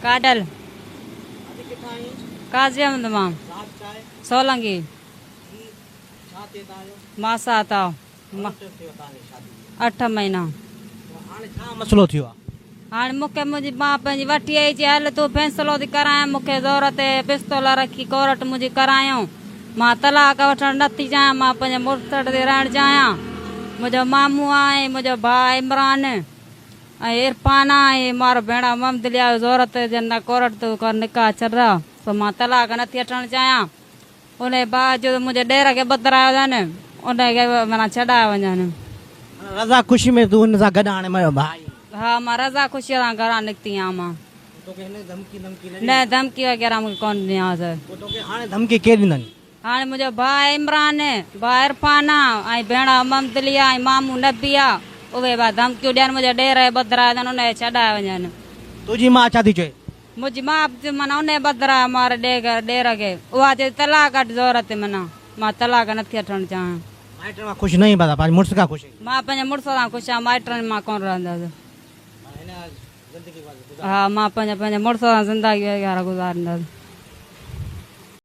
Caudal काजियम तमाम सोलंगी मासा आता 8 महीना। मसलो थियो आहे? हाणे मूंखे मुंहिंजी मां पंहिंजी वठी आई चई हल तूं फ़ैसिलो थी करायां मूंखे ज़रूरत आहे पिस्तौल रखी कोर्ट मुंहिंजी करायूं मां तलाक वठणु नथी चाहियां मां पंहिंजे मुड़ुस ते रहणु चाहियां। मुंहिंजो मामू आहे मुंहिंजो भाउ इमरान ऐं इरफान आहे मारो भेण ममदली आहे ज़रूरत जन कोर्ट तूं कर निकाह छॾा तो मां तलाक नथी वठणु चाहियां। उन बावजूद मुंहिंजे ॾेर खे ॿधायो अथनि उनखे माना छॾाए वञनि। रज़ा ख़ुशी में तूं हुन सां गॾु हाणे मुंहिंजो भाई? हा मां रज़ा ख़ुशी सां घरां निकिती आहियां मां। न धमकी वग़ैरह मूंखे कोन ॾियांसि। हाणे धमकी केरु ॾींदनि? हाणे मुंहिंजो भाउ इमरान भाउ इरफान आहे ऐं भेण ममदली आहे ऐं मामू नबी आहे उहे धमकियूं ॾियनि मुंहिंजे ॾेर खे ॿधाया अथनि उनखे छॾाए वञनि। तुंहिंजी मां छा थी चए? मुंहिंजी माउ माना उन ॿधाया मारे ॾेर खे उहा चए तलाक वटि ज़रूरत माना मां तलाक नथी वठणु चाहियां। माइटनि मां ख़ुशि न ई पंहिंजे मुड़ुस खां ख़ुशि? मां पंहिंजे मुड़ुस सां ख़ुशि आहियां माइटनि मां कोन रहंदसि। हा मां पंहिंजे मुड़ुस सां ज़िंदगी वग़ैरह गुज़ारींदसि।